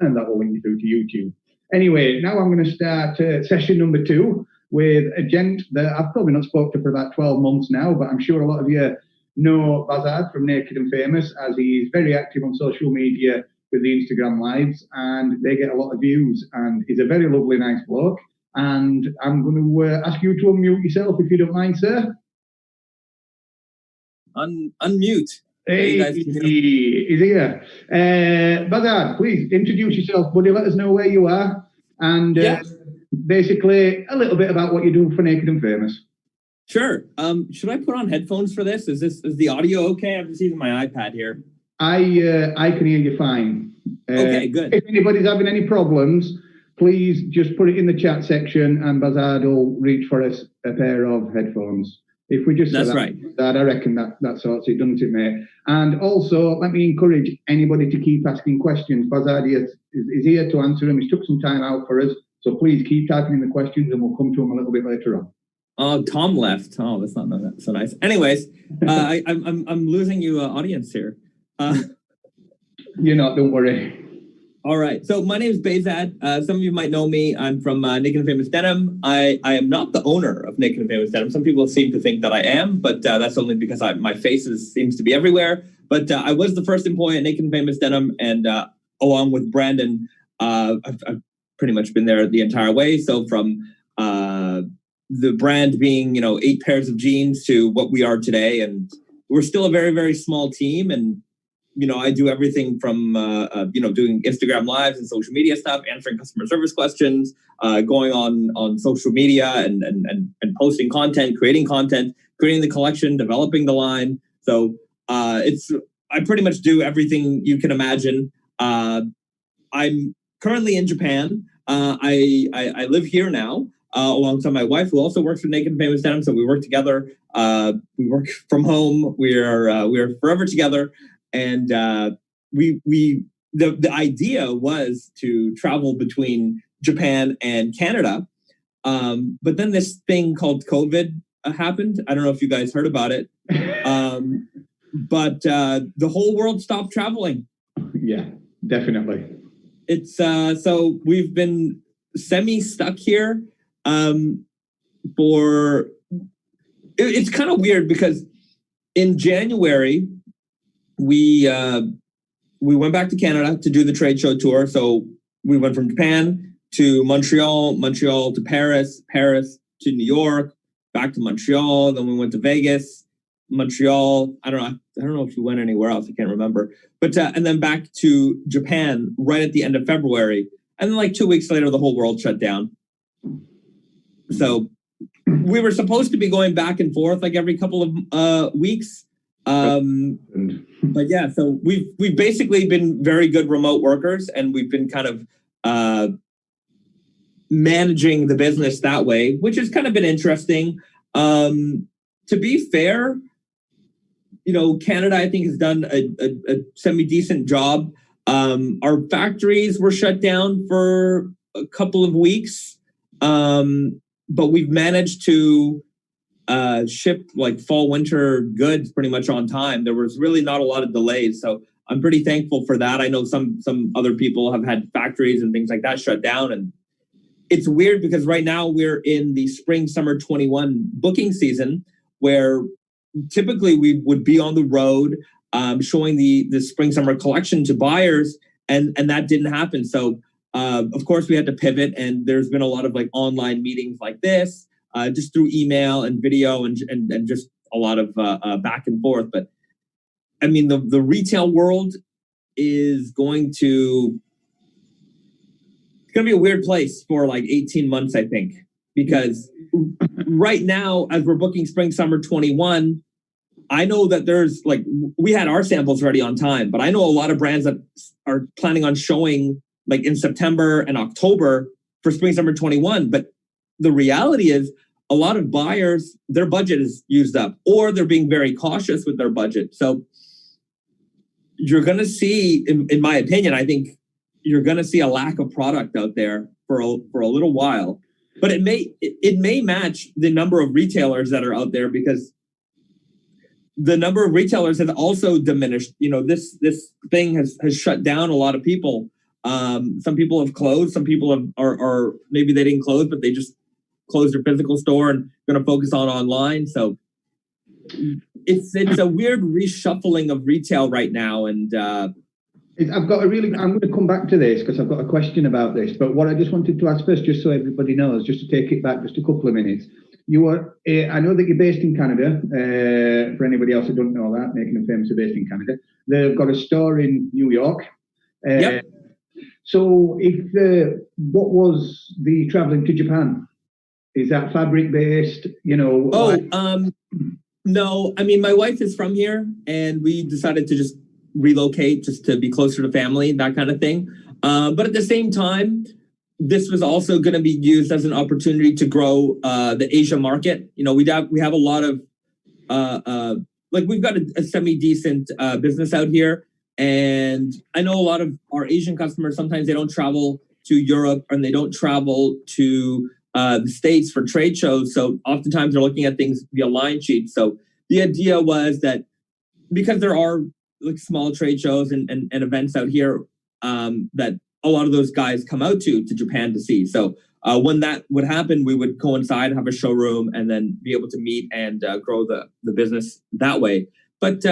and that will link you through to YouTube. Anyway, now I'm going to start session number 2 with a gent that I've probably not spoken to for about 12 months now, but I'm sure a lot of you know Bazad from Naked and Famous, as he's very active on social media with the Instagram lives, and they get a lot of views, and he's a very lovely, nice bloke. And I'm going to ask you to unmute yourself if you don't mind, sir. Unmute. Hey, he's here. Bazad, please introduce yourself, buddy. Let us know where you are, and basically a little bit about what you do for Naked and Famous. Sure. Should I put on headphones for this? Is the audio okay? I'm just using my iPad here. I can hear you fine. Okay, good. If anybody's having any problems, please just put it in the chat section, and Bazad will reach for us a pair of headphones. If we just That's right. I reckon that sorts it, doesn't it, mate? And also, let me encourage anybody to keep asking questions. Bazad is here to answer them. He's took some time out for us, so please keep typing in the questions, and we'll come to them a little bit later on. Oh, Tom left. Oh, that's not so nice. Anyways, I'm losing you audience here. You're not. Don't worry. All right. So my name is Bazad. Some of you might know me. I'm from Naked and Famous Denim. I am not the owner of Naked and Famous Denim. Some people seem to think that I am, but that's only because my face seems to be everywhere. But I was the first employee at Naked and Famous Denim, and along with Brandon, I've pretty much been there the entire way. So from the brand being, 8 pairs of jeans to what we are today, and we're still a very, very small team. And I do everything from, doing Instagram lives and social media stuff, answering customer service questions, going on social media and posting content, creating the collection, developing the line. So I pretty much do everything you can imagine. I'm currently in Japan. I live here now alongside my wife, who also works for Naked and Famous Denim. So we work together. We work from home. We are forever together. And the idea was to travel between Japan and Canada. But then this thing called COVID happened. I don't know if you guys heard about it. But the whole world stopped traveling. Yeah, definitely. It's so we've been semi-stuck here for... It's kind of weird because in January... We went back to Canada to do the trade show tour. So we went from Japan to Montreal to Paris to New York, back to Montreal. Then we went to Vegas, Montreal. I don't know if we went anywhere else. I can't remember. But and then back to Japan right at the end of February. And then 2 weeks later, the whole world shut down. So we were supposed to be going back and forth every couple of weeks. But yeah, so we've basically been very good remote workers, and we've been kind of managing the business that way, which has kind of been interesting. To be fair, Canada, I think, has done a semi-decent job. Our factories were shut down for a couple of weeks, but we've managed to ship fall winter goods pretty much on time. There was really not a lot of delays, so I'm pretty thankful for that. I know some other people have had factories and things like that shut down, and it's weird because right now we're in the spring summer 21 booking season, where typically we would be on the road showing the spring summer collection to buyers, and that didn't happen. So of course we had to pivot, and there's been a lot of online meetings like this. Just through email and video and just a lot of back and forth. But I mean, the retail world is going to be a weird place for 18 months, I think, because right now, as we're booking spring summer 21, I know that there's we had our samples ready on time, but I know a lot of brands that are planning on showing in September and October for spring summer 21. But the reality is, a lot of buyers, their budget is used up, or they're being very cautious with their budget. So you're going to see, in my opinion, I think you're going to see a lack of product out there for a little while. But it may match the number of retailers that are out there, because the number of retailers has also diminished. This thing has shut down a lot of people. Some people have closed. Some people are maybe they didn't close, but they just closed their physical store and going to focus on online. So it's a weird reshuffling of retail right now. And I'm going to come back to this because I've got a question about this. But what I just wanted to ask first, just so everybody knows, just to take it back just a couple of minutes. I know that you're based in Canada. For anybody else who don't know that, Naked and Famous are based in Canada. They've got a store in New York. Yep. So, what was the traveling to Japan? Is that fabric based? No. I mean, my wife is from here, and we decided to just relocate just to be closer to family, that kind of thing. But at the same time, this was also going to be used as an opportunity to grow the Asia market. We have a lot of we've got a semi-decent business out here. And I know a lot of our Asian customers, sometimes they don't travel to Europe and they don't travel to the States for trade shows. So oftentimes they're looking at things via line sheets. So the idea was that because there are small trade shows and events out here that a lot of those guys come out to Japan to see. So when that would happen, we would coincide, have a showroom, and then be able to meet and grow the business that way. But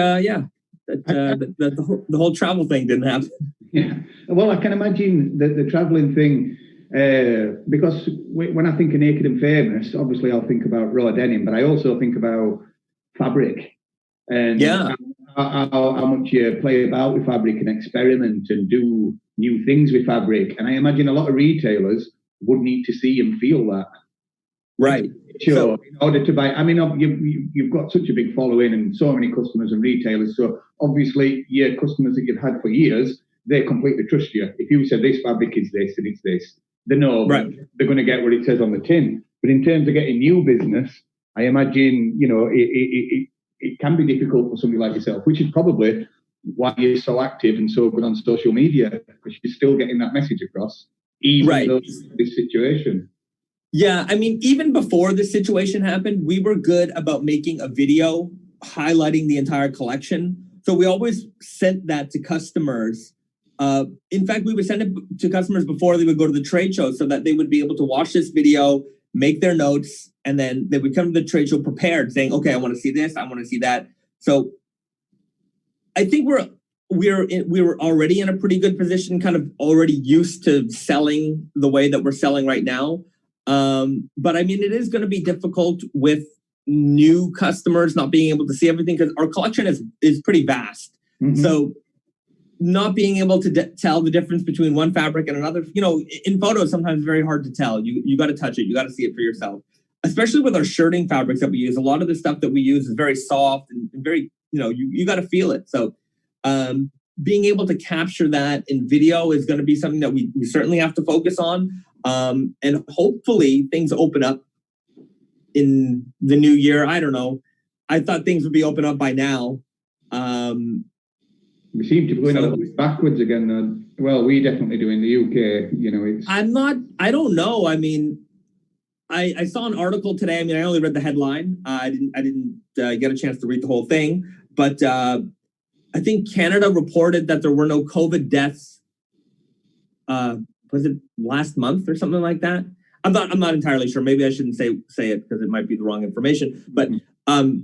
the whole travel thing didn't happen. Yeah, well, I can imagine the traveling thing because when I think of Naked and Famous, obviously I'll think about raw denim, but I also think about fabric and how much you play about with fabric and experiment and do new things with fabric. And I imagine a lot of retailers would need to see and feel that. Right. Sure. So, in order to buy, I mean, you've got such a big following and so many customers and retailers. So obviously, your customers that you've had for years, they completely trust you. If you said this fabric is this and it's this, they know they're going to get what it says on the tin. But in terms of getting new business, I imagine it can be difficult for somebody like yourself, which is probably why you're so active and so good on social media, because you're still getting that message across, even though this situation. Yeah, I mean, even before this situation happened, we were good about making a video highlighting the entire collection. So we always sent that to customers. In fact, we would send it to customers before they would go to the trade show so that they would be able to watch this video, make their notes, and then they would come to the trade show prepared, saying, okay, I want to see this, I want to see that. So I think we were already in a pretty good position, kind of already used to selling the way that we're selling right now. But I mean, it is going to be difficult with new customers not being able to see everything because our collection is pretty vast. Mm-hmm. So not being able to tell the difference between one fabric and another, in photos, sometimes it's very hard to tell. You got to touch it. You got to see it for yourself, especially with our shirting fabrics that we use. A lot of the stuff that we use is very soft and very, you got to feel it. So, being able to capture that in video is going to be something that we certainly have to focus on. And hopefully things open up in the new year. I don't know. I thought things would be open up by now. We seem to be going a little bit backwards again. Well, we definitely do in the UK. I don't know. I mean, I saw an article today. I mean, I only read the headline. I didn't get a chance to read the whole thing. But I think Canada reported that there were no COVID deaths. Was it last month or something like that? I'm not entirely sure. Maybe I shouldn't say it because it might be the wrong information. But I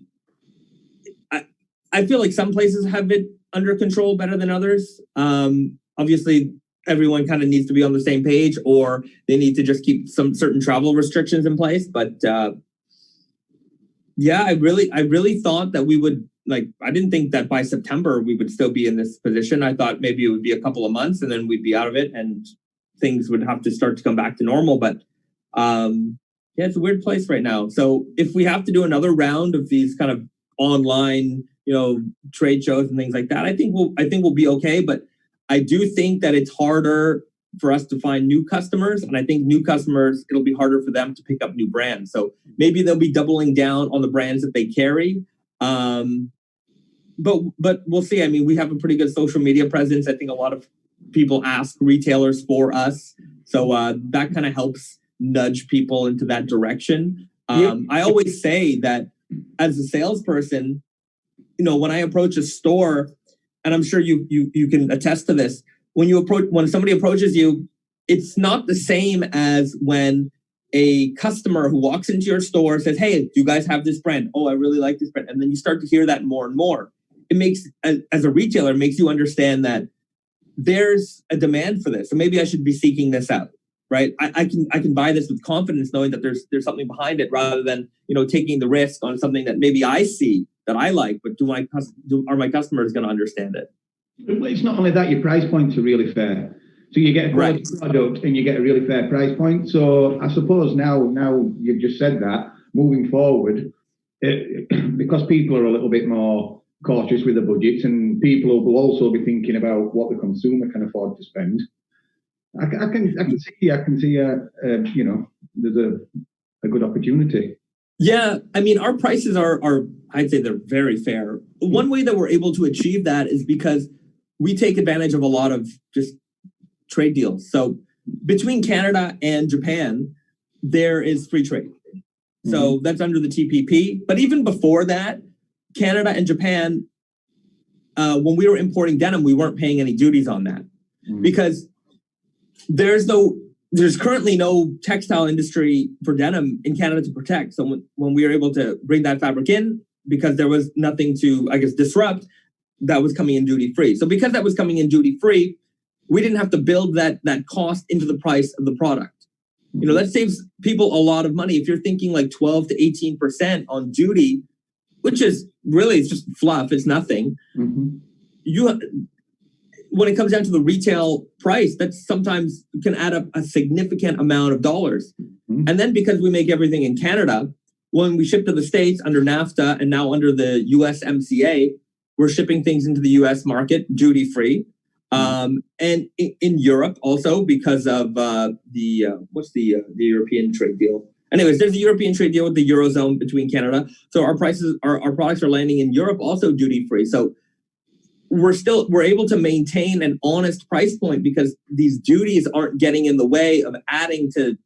feel like some places have it under control better than others. Obviously, everyone kind of needs to be on the same page, or they need to just keep some certain travel restrictions in place. But yeah, I really thought that we would. I didn't think that by September we would still be in this position. I thought maybe it would be a couple of months and then we'd be out of it and things would have to start to come back to normal. But it's a weird place right now. So if we have to do another round of these kind of online, trade shows and things like that, I think we'll be okay. But I do think that it's harder for us to find new customers. And I think new customers, it'll be harder for them to pick up new brands. So maybe they'll be doubling down on the brands that they carry. But we'll see. I mean, we have a pretty good social media presence. I think a lot of people ask retailers for us. So that kind of helps nudge people into that direction. I always say that as a salesperson, when I approach a store, and I'm sure you can attest to this, when somebody approaches you, it's not the same as when a customer who walks into your store says, "Hey, do you guys have this brand? Oh, I really like this brand." And then you start to hear that more and more. It makes, as a retailer, it makes you understand that there's a demand for this. So maybe I should be seeking this out, right? I can buy this with confidence, knowing that there's something behind it, rather than taking the risk on something that maybe I see that I like, but are my customers going to understand it? It's not only that, your price points are really fair. So you get a quality product and you get a really fair price point. So I suppose now you've just said that, moving forward, because people are a little bit more cautious with the budgets, and people will also be thinking about what the consumer can afford to spend. I can see there's a good opportunity. Yeah, I mean, our prices are I'd say they're very fair. One way that we're able to achieve that is because we take advantage of a lot of just trade deals. So between Canada and Japan, there is free trade. So that's under the TPP. But even before that, Canada and Japan, when we were importing denim, we weren't paying any duties on that because there's currently no textile industry for denim in Canada to protect. So when we were able to bring that fabric in, because there was nothing to, I guess, disrupt, that was coming in duty free. So because that was coming in duty free, we didn't have to build that cost into the price of the product. That saves people a lot of money. If you're thinking like 12 to 18% on duty, which is really, it's just fluff, it's nothing. When it comes down to the retail price, that sometimes can add up a significant amount of dollars. And then because we make everything in Canada, when we ship to the States under NAFTA and now under the USMCA, we're shipping things into the US market duty free. And in Europe also, because of what's the European trade deal? Anyways, there's a European trade deal with the Eurozone between Canada. So our products are landing in Europe also duty free. So we're able to maintain an honest price point because these duties aren't getting in the way of adding to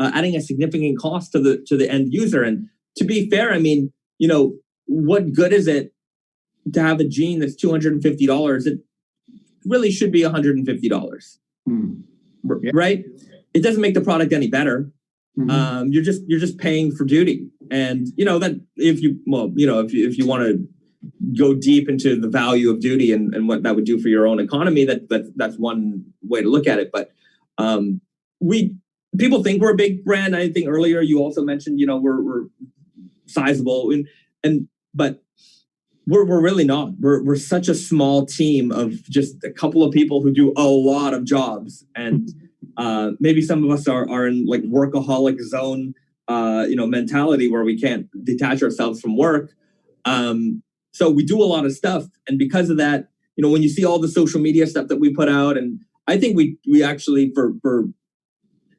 adding a significant cost to the end user. And to be fair, I mean, what good is it to have a jean that's $250? It really should be $150, right? It doesn't make the product any better. You're just paying for duty, and that if you want to go deep into the value of duty and what that would do for your own economy, that's one way to look at it. But people think we're a big brand. I think earlier you also mentioned we're sizable, but we're really not. We're such a small team of just a couple of people who do a lot of jobs, and maybe some of us are in like workaholic zone, mentality where we can't detach ourselves from work. So we do a lot of stuff, and because of that, when you see all the social media stuff that we put out, and I think we actually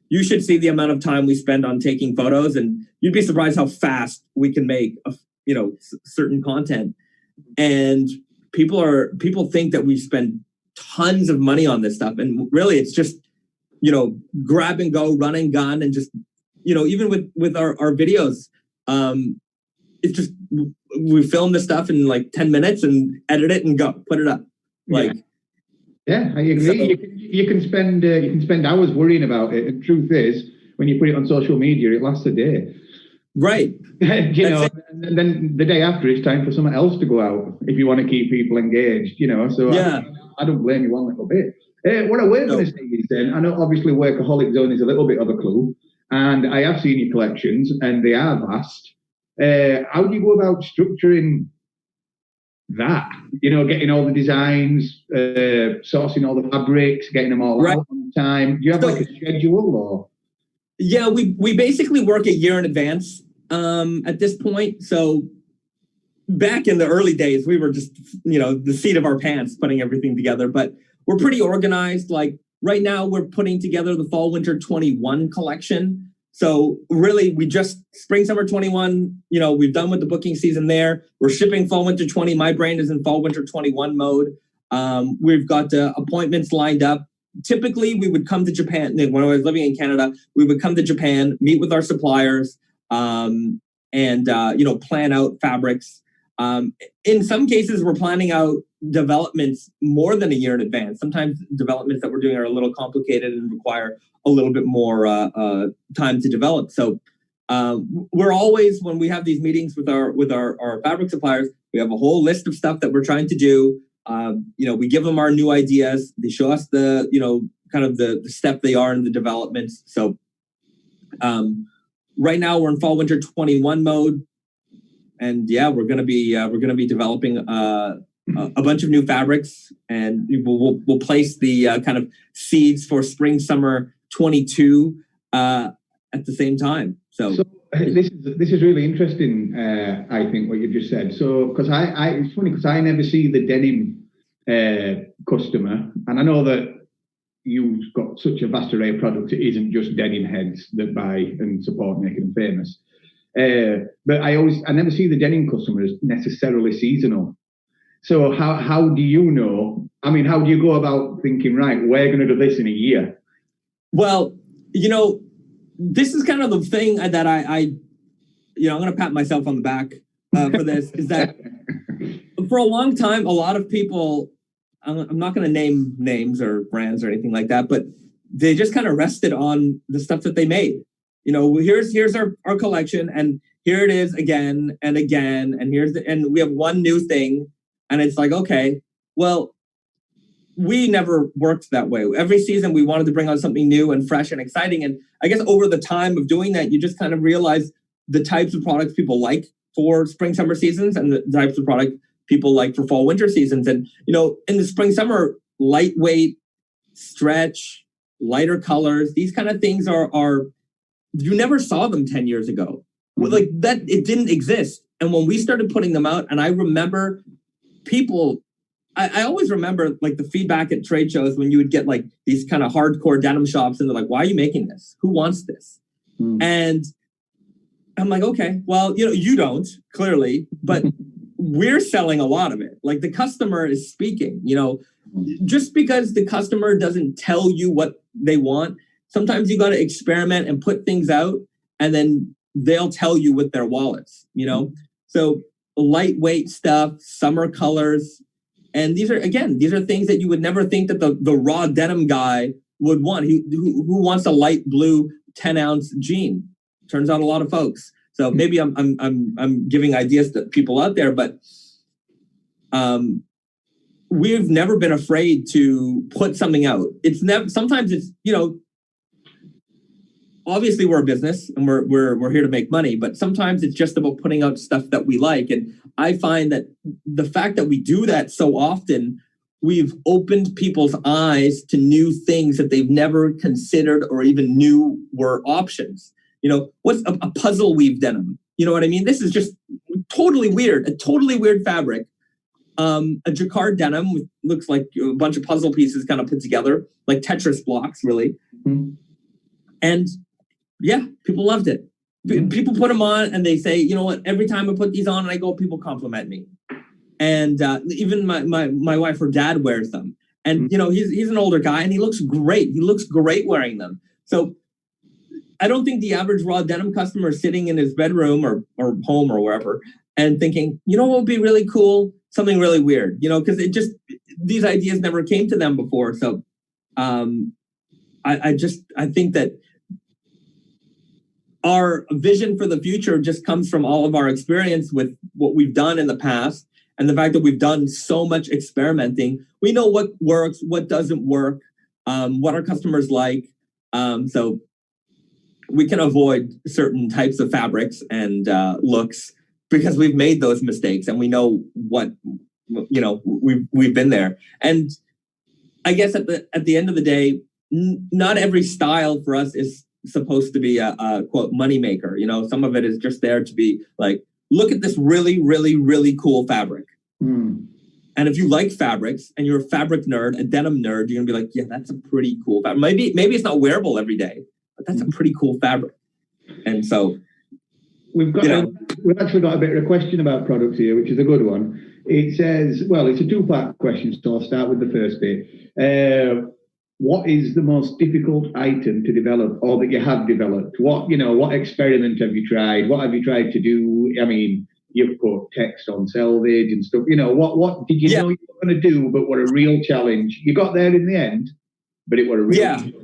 you should see the amount of time we spend on taking photos, and you'd be surprised how fast we can make certain content. And people think that we spend tons of money on this stuff, and really it's just grab and go, run and gun, and just even with our videos, it's just we film the stuff in like 10 minutes and edit it and go put it up. I agree. So, you can spend hours worrying about it, and truth is, when you put it on social media, it lasts a day. Right. And then the day after, it's time for someone else to go out if you want to keep people engaged, So yeah. I don't blame you one little bit. What I was going to say is then, I know obviously Workaholic Zone is a little bit of a clue, and I have seen your collections, and they are vast. How do you go about structuring that? Getting all the designs, sourcing all the fabrics, getting them all out on time. Do you have like a schedule or? Yeah, we basically work a year in advance at this point. So back in the early days, we were just, the seat of our pants putting everything together. But we're pretty organized. Like right now, we're putting together the Fall Winter 21 collection. So really, we just spring summer 21. We've done with the booking season there. We're shipping Fall Winter 20. My brand is in Fall Winter 21 mode. We've got appointments lined up. Typically, we would come to Japan. When I was living in Canada, we would come to Japan, meet with our suppliers, and plan out fabrics. In some cases, we're planning out developments more than a year in advance. Sometimes developments that we're doing are a little complicated and require a little bit more time to develop. So we're always, when we have these meetings with our fabric suppliers, we have a whole list of stuff that we're trying to do. We give them our new ideas. They show us the kind of the step they are in the developments. So right now we're in fall winter 21 mode. And yeah, we're gonna be developing a bunch of new fabrics, and we'll place the kind of seeds for spring summer 22 at the same time. So this is really interesting. I think what you just said. So because it's funny because I never see the denim customer, and I know that you've got such a vast array of products. It isn't just denim heads that buy and support Naked and Famous. But I never see the denim customers necessarily seasonal. So how do you know? I mean, how do you go about thinking, right, we're going to do this in a year? Well, this is kind of the thing that I'm going to pat myself on the back for this, is that for a long time, a lot of people, I'm not going to name names or brands or anything like that, but they just kind of rested on the stuff that they made. Here's our collection, and here it is again and again, and and we have one new thing, and it's like, okay, well, we never worked that way. Every season we wanted to bring out something new and fresh and exciting, and I guess over the time of doing that, you just kind of realize the types of products people like for spring summer seasons and the types of product people like for fall winter seasons. And in the spring summer, lightweight, stretch, lighter colors, these kind of things are you never saw them 10 years ago. Like that, it didn't exist. And when we started putting them out, and I remember people, I always remember like the feedback at trade shows when you would get like these kind of hardcore denim shops, and they're like, why are you making this? Who wants this? And I'm like, okay, well, you don't, clearly, but we're selling a lot of it. Like the customer is speaking, just because the customer doesn't tell you what they want, sometimes you got to experiment and put things out, and then they'll tell you with their wallets, So lightweight stuff, summer colors. And these are things that you would never think that the raw denim guy would want. Who wants a light blue 10-ounce jean? Turns out a lot of folks. So maybe I'm giving ideas to people out there, but we've never been afraid to put something out. Sometimes it's obviously we're a business and we're here to make money, but sometimes it's just about putting out stuff that we like. And I find that the fact that we do that so often, we've opened people's eyes to new things that they've never considered or even knew were options. What's a puzzle weave denim? You know what I mean? This is just totally weird, a totally weird fabric. A jacquard denim looks like a bunch of puzzle pieces kind of put together, like Tetris blocks, really. Mm-hmm. And yeah, people loved it. People put them on and they say, you know what, every time I put these on and I go, people compliment me. And even my wife, her dad wears them. And, he's an older guy and he looks great. He looks great wearing them. So I don't think the average raw denim customer is sitting in his bedroom or home or wherever and thinking, what would be really cool? Something really weird, because these ideas never came to them before. So I think that our vision for the future just comes from all of our experience with what we've done in the past, and the fact that we've done so much experimenting. We know what works, what doesn't work, what our customers like. So we can avoid certain types of fabrics and looks because we've made those mistakes and we know what, we've been there. And I guess at the end of the day, not every style for us is supposed to be a quote moneymaker. Some of it is just there to be like, look at this really, really, really cool fabric. And if you like fabrics and you're a fabric nerd, a denim nerd, you're gonna be like, yeah, that's a pretty cool fabric. Maybe it's not wearable every day, but that's a pretty cool fabric. And so we've actually got a bit of a question about products here, which is a good one. It says, well, it's a two-part question, so I'll start with the first bit. What is the most difficult item to develop, or that you have developed? What experiment have you tried? What have you tried to do? I mean, you've put text on selvage and stuff. You know, what did you know you were going to do, but what a real challenge. You got there in the end, but it was a real challenge.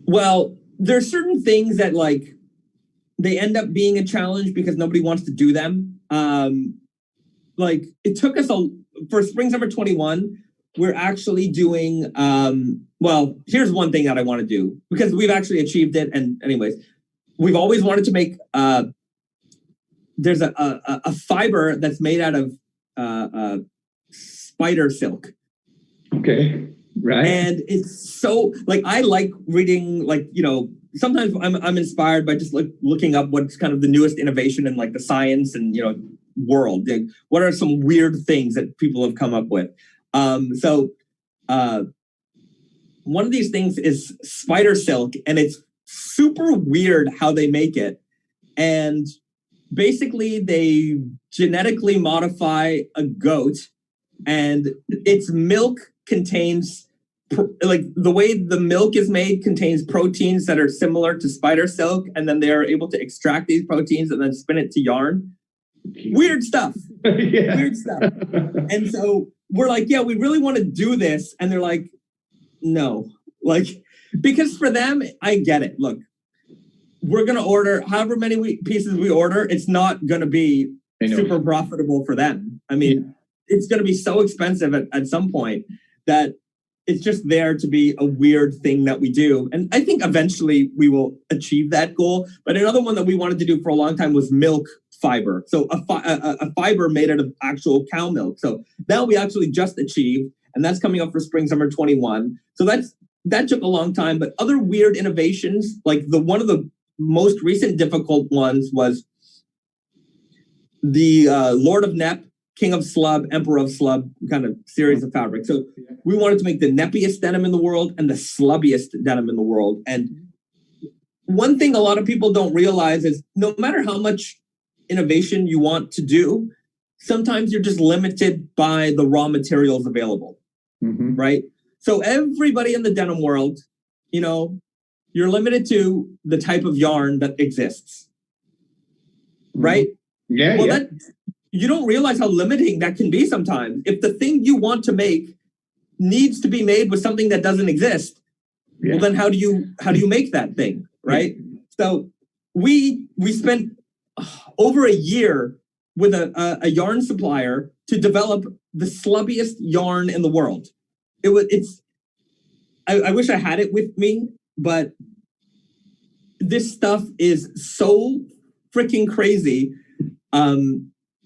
Well, there's certain things that like they end up being a challenge because nobody wants to do them. Like it took us for spring summer 21, we're actually doing well, here's one thing that I want to do because we've actually achieved it. And anyways, we've always wanted to make there's a fiber that's made out of spider silk. Okay. Right. And it's so like I like reading, like, you know, sometimes I'm inspired by just like looking up what's kind of the newest innovation in like the science and, you know, world. Like, what are some weird things that people have come up with? So one of these things is spider silk, and it's super weird how they make it. And basically they genetically modify a goat, and its milk contains, like the way the milk is made contains proteins that are similar to spider silk, and then they are able to extract these proteins and then spin it to yarn. Weird stuff. Weird stuff. And so we're like, yeah, we really want to do this. And they're like, no. Like, because for them, I get it. Look, we're going to order however many pieces we order. It's not going to be super profitable for them. I mean, it's going to be so expensive at some point that it's just there to be a weird thing that we do. And I think eventually we will achieve that goal. But another one that we wanted to do for a long time was milk fiber. So a fiber made out of actual cow milk. So that we actually just achieved, and that's coming up for spring summer 21. So that took a long time. But other weird innovations, like one of the most recent difficult ones was the Lord of Nep, King of Slub, Emperor of Slub kind of series of fabric. So we wanted to make the neppiest denim in the world and the slubbiest denim in the world. And one thing a lot of people don't realize is no matter how much innovation you want to do, sometimes you're just limited by the raw materials available, right? So everybody in the denim world, you know, you're limited to the type of yarn that exists, right? Well, you don't realize how limiting that can be sometimes. If the thing you want to make needs to be made with something that doesn't exist, well, then how do you make that thing, right? So we spent over a year with a yarn supplier to develop the slubbiest yarn in the world. I wish I had it with me, but this stuff is so freaking crazy.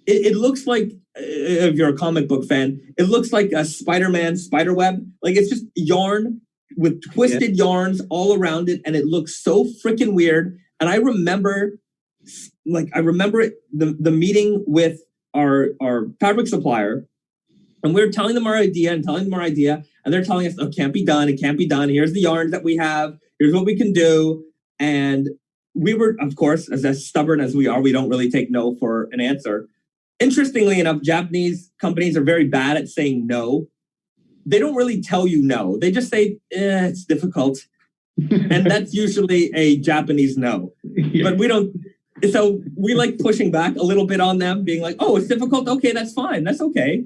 It looks like, if you're a comic book fan, it looks like a Spider-Man spider web. Like it's just yarn with twisted yarns all around it, and it looks so freaking weird. And I remember the meeting with our fabric supplier, and we were telling them our idea, and they're telling us, oh, it can't be done. Here's the yarns that we have. Here's what we can do. And we were, of course, as stubborn as we are, we don't really take no for an answer. Interestingly enough, Japanese companies are very bad at saying no. They don't really tell you no. They just say, it's difficult. And that's usually a Japanese no. But we don't. So we like pushing back a little bit on them, being like, oh, it's difficult. Okay, that's fine. That's okay.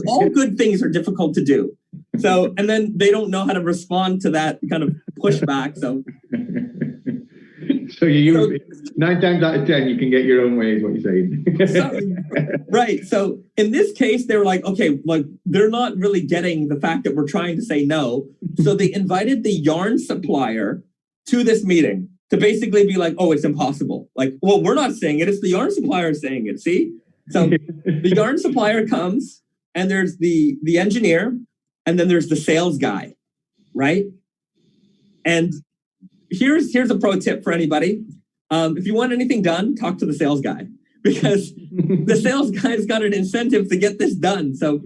All good things are difficult to do. So, and then they don't know how to respond to that kind of pushback. So you 9 times out of 10, you can get your own way, is what you're saying. Right. So in this case, they were like, okay, like they're not really getting the fact that we're trying to say no. So they invited the yarn supplier to this meeting to basically be like, oh, it's impossible. Like, well, we're not saying it. It's the yarn supplier saying it. See? So the yarn supplier comes, and there's the engineer, and then there's the sales guy, right? And here's a pro tip for anybody. If you want anything done, talk to the sales guy, because the sales guy's got an incentive to get this done. So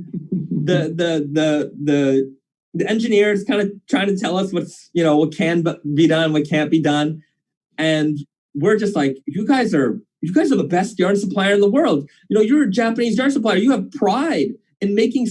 the engineer is kind of trying to tell us what can be done, what can't be done. And we're just like, you guys are the best yarn supplier in the world. You know, you're a Japanese yarn supplier. You have pride in making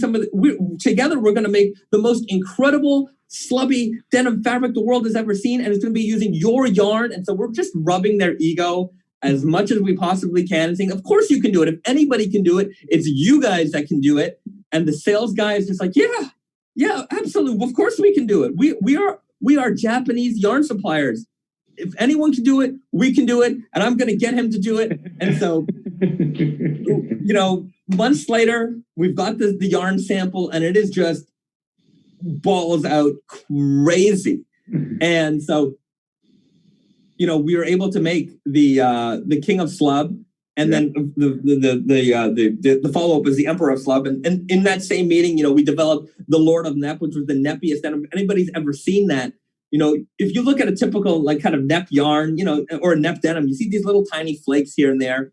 together we're going to make the most incredible slubby denim fabric the world has ever seen, and it's going to be using your yarn. And so we're just rubbing their ego. as much as we possibly can and saying, of course you can do it. If anybody can do it, it's you guys that can do it. And the sales guy is just like, yeah, absolutely. Of course we can do it. We are Japanese yarn suppliers. If anyone can do it, we can do it. And I'm going to get him to do it. And so, months later, we've got the yarn sample and it is just balls out crazy. And so, we were able to make the King of Slub, and then the follow up is the Emperor of Slub. And in that same meeting, we developed the Lord of Nep, which was the neppiest denim. If anybody's ever seen that, if you look at a typical kind of Nep yarn, or a Nep denim, you see these little tiny flakes here and there.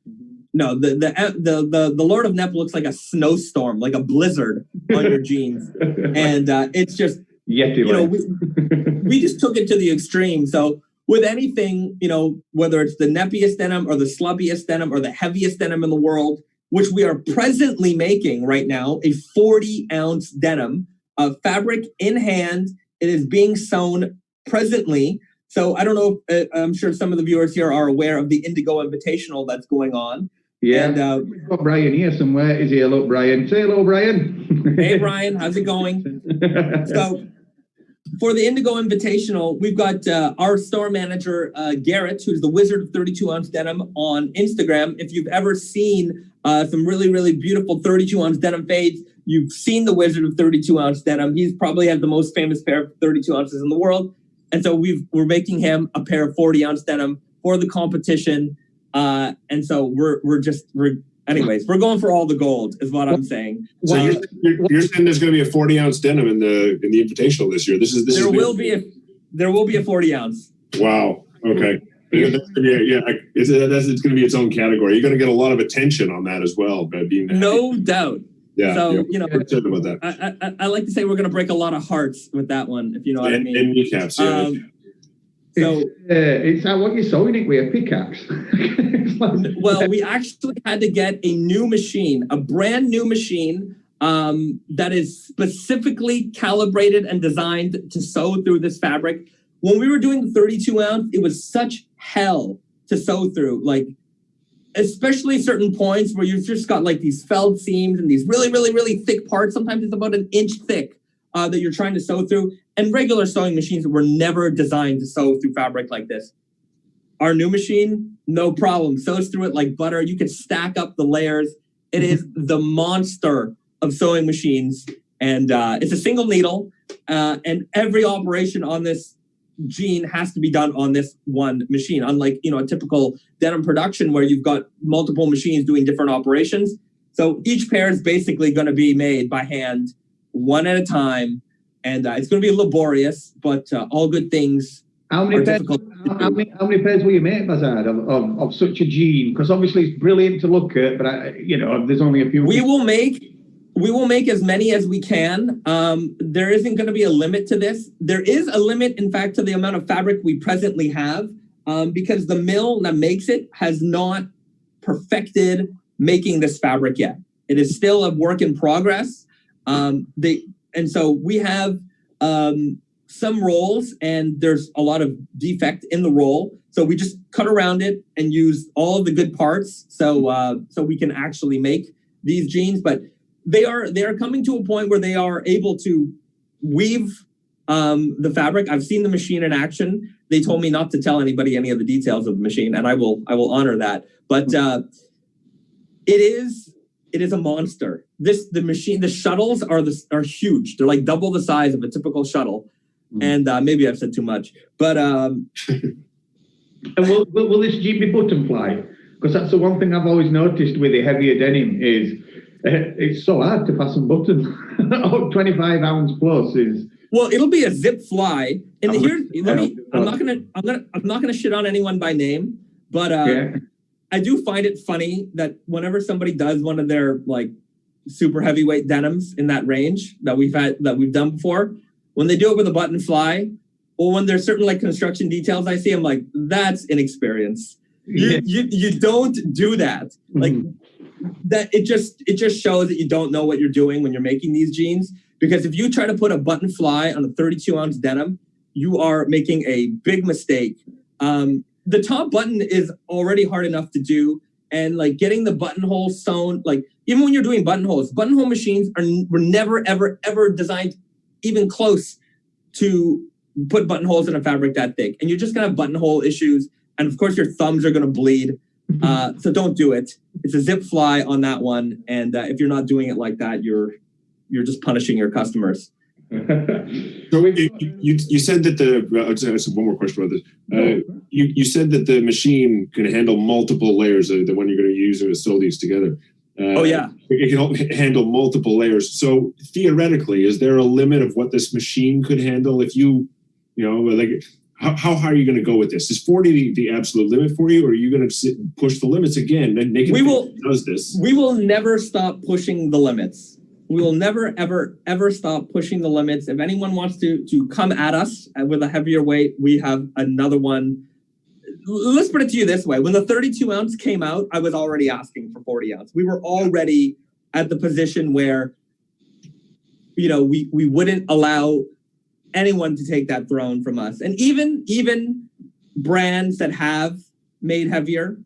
No, the Lord of Nep looks like a snowstorm, like a blizzard on your jeans, and it's just we just took it to the extreme. So with anything, whether it's the neppiest denim or the slubbiest denim or the heaviest denim in the world, which we are presently making right now, a 40-ounce denim of fabric in hand. It is being sewn presently. So I don't know if, I'm sure some of the viewers here are aware of the Indigo Invitational that's going on. Yeah, and, we've got Brian here somewhere. Is he? Hello, Brian. Say hello, Brian. Hey, Brian. How's it going? So for the Indigo Invitational, we've got our store manager, Garrett, who's the Wizard of 32-ounce denim on Instagram. If you've ever seen some really, really beautiful 32-ounce denim fades, you've seen the Wizard of 32-ounce denim. He's probably had the most famous pair of 32 ounces in the world. And so we're making him a pair of 40-ounce denim for the competition. And so we're going for all the gold is what I'm saying. So you're saying there's going to be a 40-ounce denim in the Invitational this year. There will be a 40-ounce. Wow. Okay. It's going to be its own category. You're going to get a lot of attention on that as well. No doubt. Yeah. So about that. I like to say we're going to break a lot of hearts with that one, if you know what I mean. And kneecaps. Yeah. So it's what you're sewing it with, a pickaxe. Well, we actually had to get a brand new machine that is specifically calibrated and designed to sew through this fabric. When we were doing the 32 ounce, it was such hell to sew through, especially certain points where you've just got these felt seams and these really, really, really thick parts. Sometimes it's about an inch thick that you're trying to sew through. And regular sewing machines were never designed to sew through fabric like this. Our new machine, no problem, sews through it like butter. You can stack up the layers. It is the monster of sewing machines. And it's a single needle. And every operation on this jean has to be done on this one machine. Unlike, a typical denim production where you've got multiple machines doing different operations. So each pair is basically going to be made by hand, one at a time. And it's going to be laborious, but all good things. How many pairs will you make, Bazad, of such a jean? Because obviously it's brilliant to look at, but there's only a few. We will make as many as we can. There isn't going to be a limit to this. There is a limit, in fact, to the amount of fabric we presently have, because the mill that makes it has not perfected making this fabric yet. It is still a work in progress. And so we have some rolls, and there's a lot of defect in the roll. So we just cut around it and use all of the good parts, so we can actually make these jeans. But they are coming to a point where they are able to weave the fabric. I've seen the machine in action. They told me not to tell anybody any of the details of the machine, and I will honor that. But it is a monster. The shuttles are huge. They're like double the size of a typical shuttle. And maybe I've said too much, but and will this jean be button fly? Because that's the one thing I've always noticed with the heavier denim is it's so hard to fasten buttons. 25 ounce plus is. Well, it'll be a zip fly. And I'm not gonna shit on anyone by name, but I do find it funny that whenever somebody does one of their super heavyweight denims in that range that we've done before, when they do it with a button fly, or when there's certain construction details I see, I'm like, that's inexperience. You don't do that. That it just shows that you don't know what you're doing when you're making these jeans. Because if you try to put a button fly on a 32 ounce denim, you are making a big mistake. the top button is already hard enough to do. And like getting the buttonhole sewn, like even when you're doing buttonhole machines were never, ever, ever designed even close to put buttonholes in a fabric that thick. And you're just going to have buttonhole issues. And of course, your thumbs are going to bleed. So don't do it. It's a zip fly on that one. And if you're not doing it like that, you're just punishing your customers. So you said that one more question about this. You said that the machine can handle multiple layers. The one you're going to use to sew these together. It can handle multiple layers. So theoretically, is there a limit of what this machine could handle? If like how high are you going to go with this? Is 40 the absolute limit for you, or are you going to push the limits again? And does this? We will never stop pushing the limits. We will never, ever, ever stop pushing the limits. If anyone wants to come at us with a heavier weight, we have another one. Let's put it to you this way. When the 32 ounce came out, I was already asking for 40 ounce. We were already at the position where, we wouldn't allow anyone to take that throne from us. And even brands that have made heavier,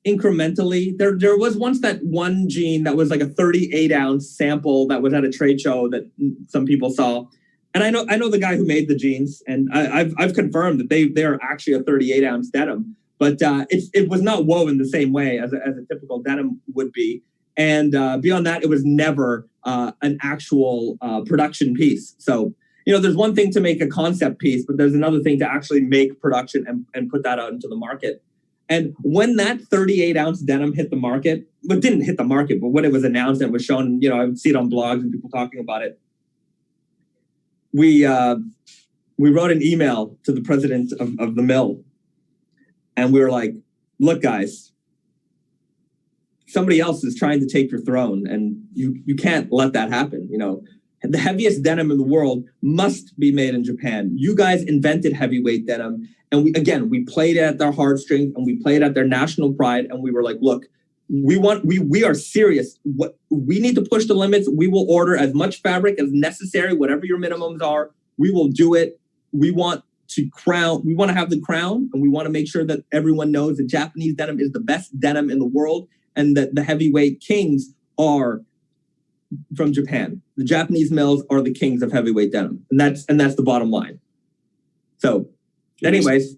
incrementally. There was once that one jean that was like a 38 ounce sample that was at a trade show that some people saw. And I know the guy who made the jeans, and I've confirmed that they are actually a 38 ounce denim, but it was not woven the same way as a typical denim would be. And beyond that, it was never an actual production piece. So, there's one thing to make a concept piece, but there's another thing to actually make production and put that out into the market. And when that 38 ounce denim hit the market, but didn't hit the market, but when it was announced and it was shown, I would see it on blogs and people talking about it. We wrote an email to the president of the mill, and we were like, look, guys, somebody else is trying to take your throne, and you can't let that happen. The heaviest denim in the world must be made in Japan. You guys invented heavyweight denim. And we played at their heartstrings, and we played at their national pride. And we were like, look, we are serious. We need to push the limits. We will order as much fabric as necessary, whatever your minimums are. We will do it. We want to have the crown, and we want to make sure that everyone knows that Japanese denim is the best denim in the world, and that the heavyweight kings are from Japan. The Japanese mills are the kings of heavyweight denim. And that's the bottom line. So anyways,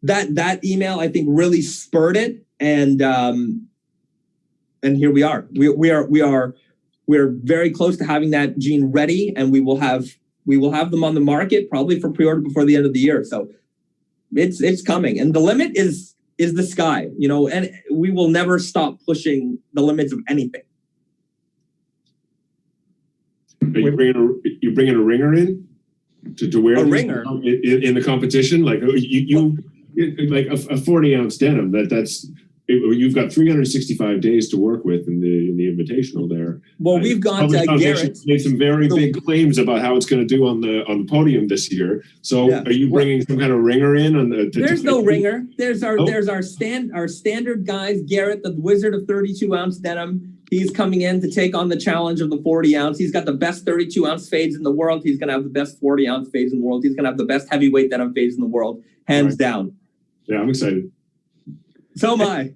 that email I think really spurred it, and here we are. We're very close to having that jean ready, and we will have them on the market probably for pre-order before the end of the year. So it's coming, and the limit is the sky, and we will never stop pushing the limits of anything. Are you bringing a ringer in to wear a ringer in the competition? Like you like a 40 ounce denim that's you've got 365 days to work with in the invitational there. Well, we've got Garrett made some very big claims about how it's going to do on the podium this year. So Are you bringing some kind of ringer in? There's no ringer. There's our standard guys. Garrett, the wizard of 32 ounce denim. He's coming in to take on the challenge of the 40 ounce. He's got the best 32 ounce fades in the world. He's going to have the best 40 ounce fades in the world. He's going to have the best heavyweight denim fades in the world, hands down. Yeah, I'm excited. So am I.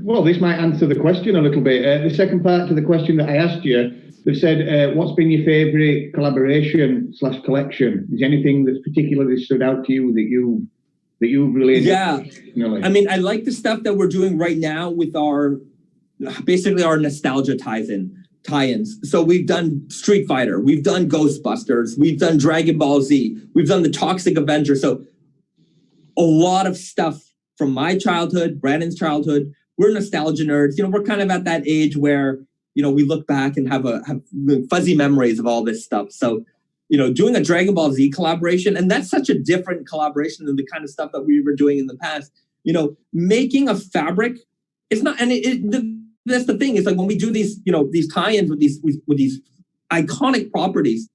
Well, this might answer the question a little bit. The second part to the question that I asked you, they've said, what's been your favorite collaboration / collection? Is there anything that's particularly stood out to you that you've really enjoyed? Yeah. I mean, I like the stuff that we're doing right now with our nostalgia tie-ins. So we've done Street Fighter, we've done Ghostbusters, we've done Dragon Ball Z, we've done the Toxic Avenger. So a lot of stuff from my childhood, Brandon's childhood. We're nostalgia nerds. We're kind of at that age where, we look back and have fuzzy memories of all this stuff. So, doing a Dragon Ball Z collaboration, and that's such a different collaboration than the kind of stuff that we were doing in the past. Making a fabric, it's not, and that's the thing. It's like when we do these, these tie-ins with these iconic properties,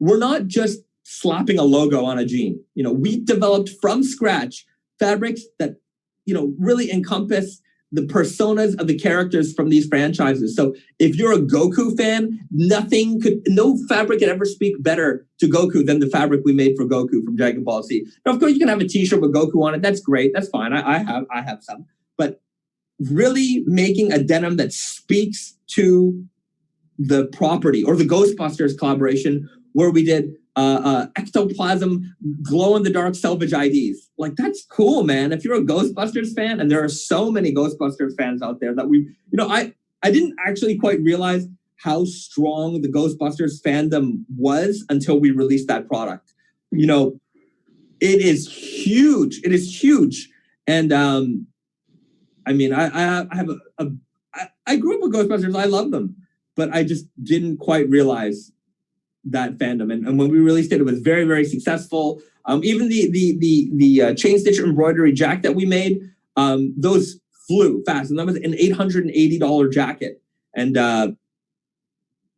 we're not just slapping a logo on a jean. We developed from scratch fabrics that, really encompass the personas of the characters from these franchises. So if you're a Goku fan, no fabric could ever speak better to Goku than the fabric we made for Goku from Dragon Ball Z. Now, of course, you can have a T-shirt with Goku on it. That's great. That's fine. I have some. But really making a denim that speaks to the property, or the Ghostbusters collaboration where we did ectoplasm glow-in-the-dark selvage IDs. Like, that's cool, man. If you're a Ghostbusters fan, and there are so many Ghostbusters fans out there that I didn't actually quite realize how strong the Ghostbusters fandom was until we released that product. You know, it is huge. It is huge. And I mean, I grew up with Ghostbusters. I love them, but I just didn't quite realize that fandom. And when we released it, it was very, very successful. Even the chain stitch embroidery jacket that we made, those flew fast. And that was an $880 jacket. And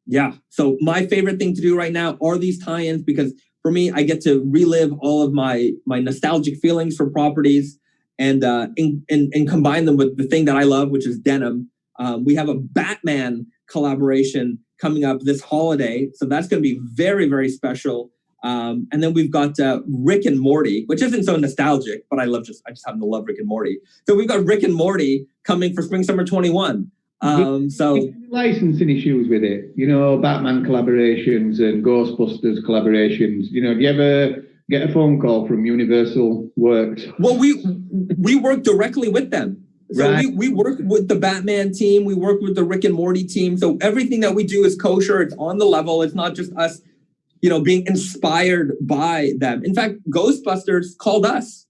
yeah, so my favorite thing to do right now are these tie-ins, because for me, I get to relive all of my nostalgic feelings for properties and combine them with the thing that I love, which is denim. We have a Batman collaboration coming up this holiday, so that's going to be very, very special. And then we've got Rick and Morty, which isn't so nostalgic, but I just happen to love Rick and Morty. So we've got Rick and Morty coming for Spring Summer 21. So licensing issues with it, you know, Batman collaborations and Ghostbusters collaborations. You know, do you ever get a phone call from Universal Works? Well, we work directly with them. So right. we work with the Batman team. We work with the Rick and Morty team. So everything that we do is kosher. It's on the level. It's not just us, you know, being inspired by them. In fact, Ghostbusters called us.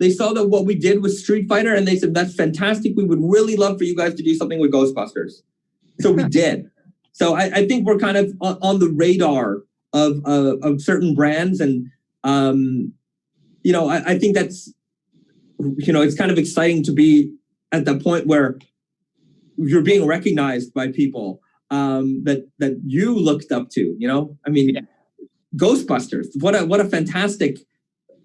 They saw that what we did with Street Fighter, and they said, that's fantastic. We would really love for you guys to do something with Ghostbusters. So we did. So I think we're kind of on the radar of certain brands. And, you know, I think that's, you know, it's kind of exciting to be at the point where you're being recognized by people that you looked up to, you know? I mean, yeah. Ghostbusters, what a fantastic,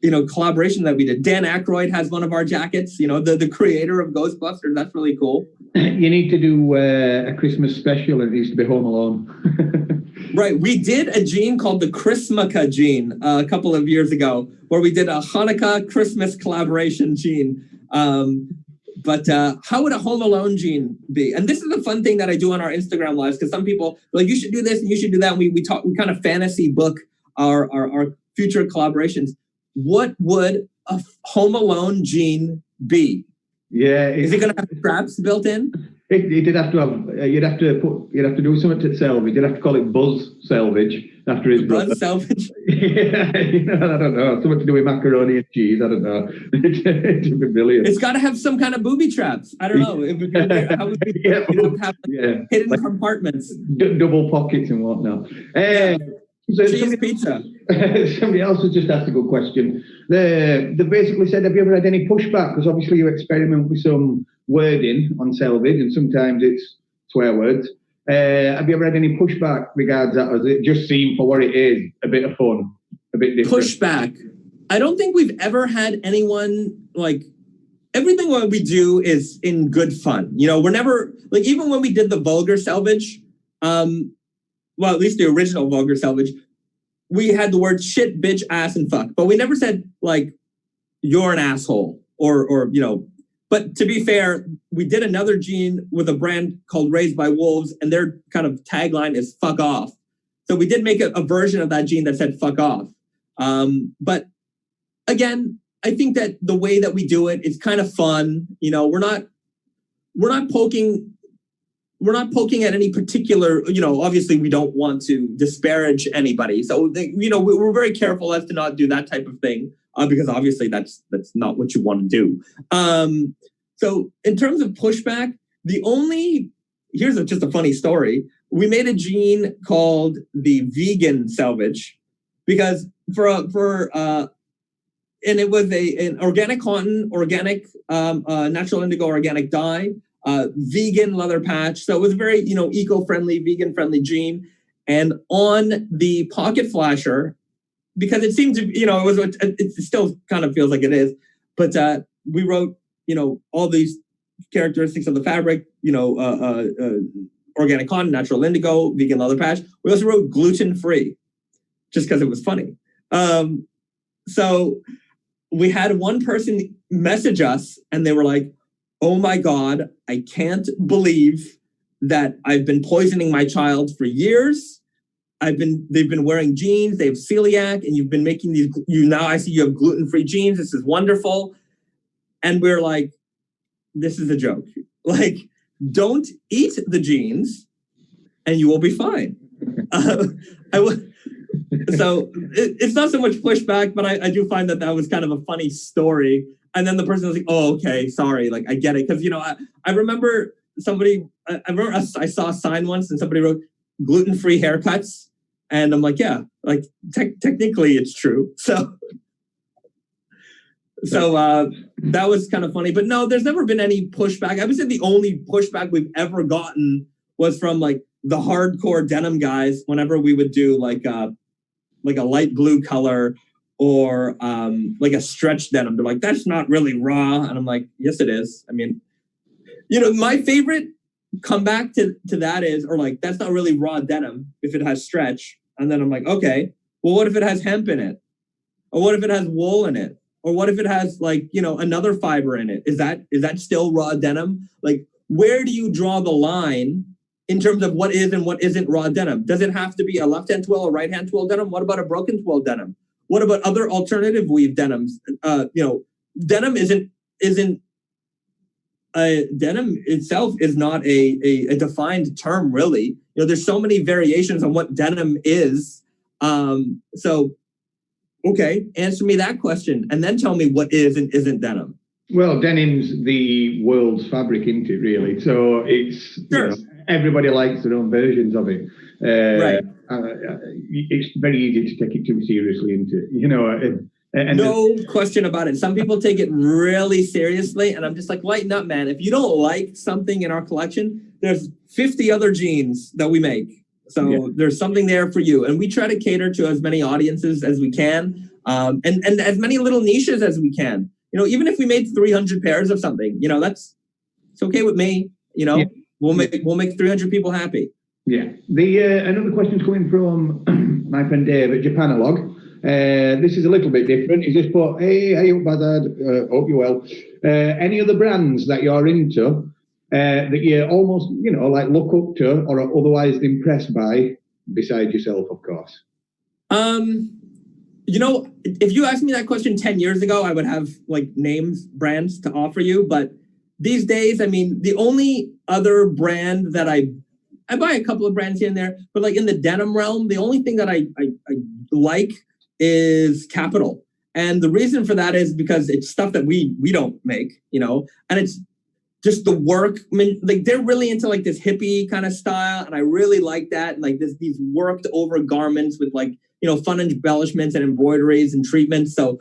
you know, collaboration that we did. Dan Aykroyd has one of our jackets, you know, the creator of Ghostbusters. That's really cool. You need to do a Christmas special. It needs to be Home Alone. Right. We did a jean called the Christmaka jean a couple of years ago, where we did a Hanukkah Christmas collaboration jean. But how would a Home Alone jean be? And this is the fun thing that I do on our Instagram lives, because some people are like, you should do this and you should do that. And we kind of fantasy book our future collaborations. What would a Home Alone jean be? Yeah, is it going to have straps built in? It did have to have. You'd have to do something to salvage. You'd have to call it Buzz Salvage after his brother. Buzz Salvage. Yeah, you know, I don't know. Something to do with macaroni and cheese. I don't know. It'd be brilliant. It's got to have some kind of booby traps. I don't know. How would we, have hidden compartments, double pockets and whatnot. So cheese pizza. Somebody else has just asked a good question. They basically said, have you ever had any pushback? Because obviously you experiment with some wording on selvage, and sometimes it's swear words. Have you ever had any pushback regards that, or does it just seem, for what it is, a bit of fun, a bit different? Pushback. I don't think we've ever had anyone, like, everything what we do is in good fun. You know, we're never, like, even when we did the vulgar selvage, well, at least the original vulgar selvage, we had the word shit, bitch, ass, and fuck. But we never said, like, you're an asshole or you know. But to be fair, we did another jean with a brand called Raised by Wolves, and their kind of tagline is fuck off. So we did make a version of that jean that said fuck off. But again, I think that the way that we do it is kind of fun. You know, we're not poking at any particular, you know, obviously we don't want to disparage anybody. So, you know, we're very careful as to not do that type of thing because obviously that's not what you want to do. So in terms of pushback, here's just a funny story. We made a jean called the vegan selvage because and it was an organic cotton, organic, natural indigo organic dye, vegan leather patch. So it was very, you know, eco-friendly, vegan-friendly jean. And on the pocket flasher, because it seemed to, you know, it still kind of feels like it is, but we wrote, you know, all these characteristics of the fabric, organic cotton, natural indigo, vegan leather patch. We also wrote gluten-free, just because it was funny. So we had one person message us and they were like, oh my God, I can't believe that I've been poisoning my child for years. They've been wearing jeans, they have celiac, and you've been making these, now I see you have gluten-free jeans. This is wonderful. And we're like, this is a joke. Like, don't eat the jeans and you will be fine. So it's not so much pushback, but I do find that was kind of a funny story. And then the person was like, oh, okay, sorry. Like, I get it. Because, I remember I saw a sign once and somebody wrote gluten-free haircuts. And I'm like, yeah, like technically it's true. So that was kind of funny. But no, there's never been any pushback. I would say the only pushback we've ever gotten was from like the hardcore denim guys whenever we would do like a light blue color or like a stretch denim. They're like, that's not really raw. And I'm like, yes, it is. I mean, my favorite comeback to that is, or like, that's not really raw denim if it has stretch. And then I'm like, okay, well, what if it has hemp in it? Or what if it has wool in it? Or what if it has like, another fiber in it? Is that still raw denim? Like, where do you draw the line in terms of what is and what isn't raw denim? Does it have to be a left-hand twill or right-hand twill denim? What about a broken twill denim? What about other alternative weave denims? Denim isn't denim itself is not a defined term, really. There's so many variations on what denim is. So, okay, answer me that question and then tell me what is and isn't denim. Well, denim's the world's fabric, isn't it, really? So it's, sure. Everybody likes their own versions of it. Right. It's very easy to take it too seriously, isn't it? No question about it. Some people take it really seriously, and I'm just like, lighten up, man. If you don't like something in our collection, there's 50 other jeans that we make. So there's something there for you. And we try to cater to as many audiences as we can, and as many little niches as we can. Even if we made 300 pairs of something, it's okay with me. We'll make 300 people happy. Yeah. Another question's coming from my friend Dave at Japanolog. This is a little bit different. He's just put, hey up, Bazad, hope you're well. Any other brands that you're into that you almost, like look up to or are otherwise impressed by, besides yourself, of course? If you asked me that question 10 years ago, I would have like names, brands to offer you. But these days, I mean, the only other brand that I buy a couple of brands here and there, but like in the denim realm, the only thing that I like is Capital. And the reason for that is because it's stuff that we don't make, and it's just the work. I mean, like they're really into like this hippie kind of style. And I really like that. And like these worked over garments with like, fun embellishments and embroideries and treatments. So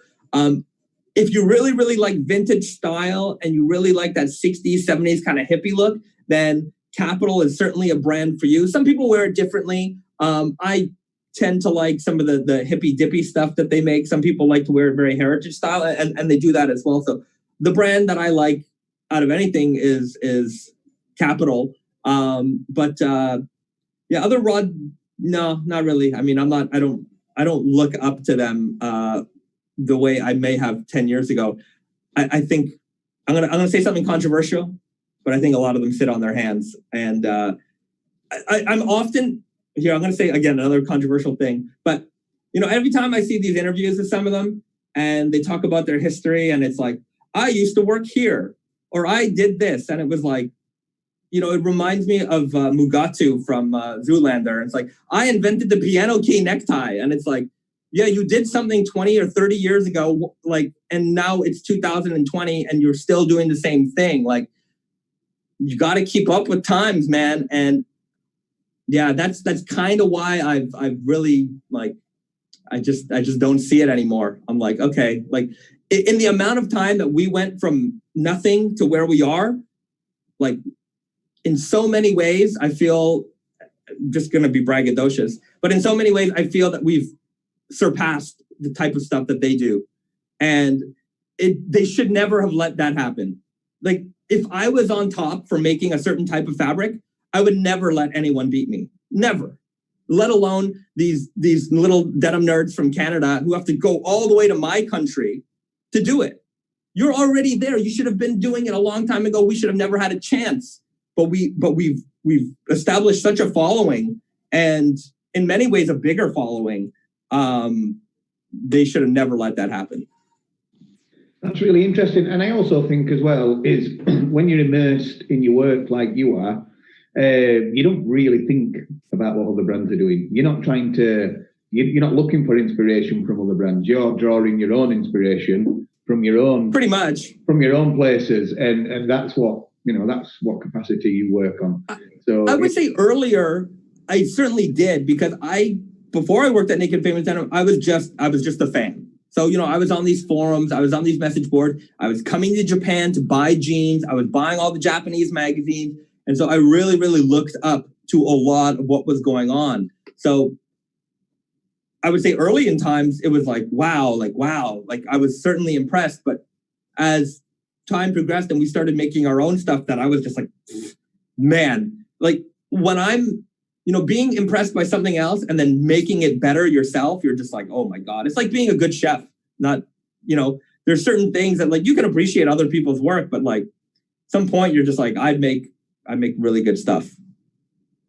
if you really, really like vintage style and you really like that 60s, 70s kind of hippie look, then Capital is certainly a brand for you. Some people wear it differently. I tend to like some of the hippie dippy stuff that they make. Some people like to wear it very heritage style, and they do that as well. So the brand that I like out of anything is Capital. But other raw, no, not really. I mean, I don't look up to them the way I may have 10 years ago. I think I'm gonna say something controversial, but I think a lot of them sit on their hands. And I'm often here. I'm going to say again another controversial thing, but every time I see these interviews with some of them, and they talk about their history, and it's like, I used to work here, or I did this, and it was like, it reminds me of Mugatu from Zoolander. It's like, I invented the piano key necktie, and it's like, yeah, you did something 20 or 30 years ago, like, and now it's 2020, and you're still doing the same thing, like. You got to keep up with times, man. And yeah, that's kind of why I've really like, I just don't see it anymore. I'm like, okay, like in the amount of time that we went from nothing to where we are, like in so many ways, I feel just going to be braggadocious, but in so many ways, I feel that we've surpassed the type of stuff that they do. And they should never have let that happen. Like, if I was on top for making a certain type of fabric, I would never let anyone beat me. Never. Let alone these little denim nerds from Canada who have to go all the way to my country to do it. You're already there. You should have been doing it a long time ago. We should have never had a chance. But we've established such a following, and in many ways a bigger following. They should have never let that happen. That's really interesting. And I also think as well is when you're immersed in your work like you are, you don't really think about what other brands are doing. You're not trying to, you're not looking for inspiration from other brands. You're drawing your own inspiration from your own, pretty much from your own places. And that's what, that's what capacity you work on. So I would say earlier, I certainly did, because before I worked at Naked Famous Denim, I was just a fan. So, I was on these forums, I was on these message boards, I was coming to Japan to buy jeans, I was buying all the Japanese magazines. And so I really, really looked up to a lot of what was going on. So I would say early in times, it was wow. I was certainly impressed. But as time progressed and we started making our own stuff, that I was just man, when I'm, being impressed by something else and then making it better yourself, you're just oh my God. It's like being a good chef. Not, there's certain things that you can appreciate other people's work, but some point you're just I make really good stuff.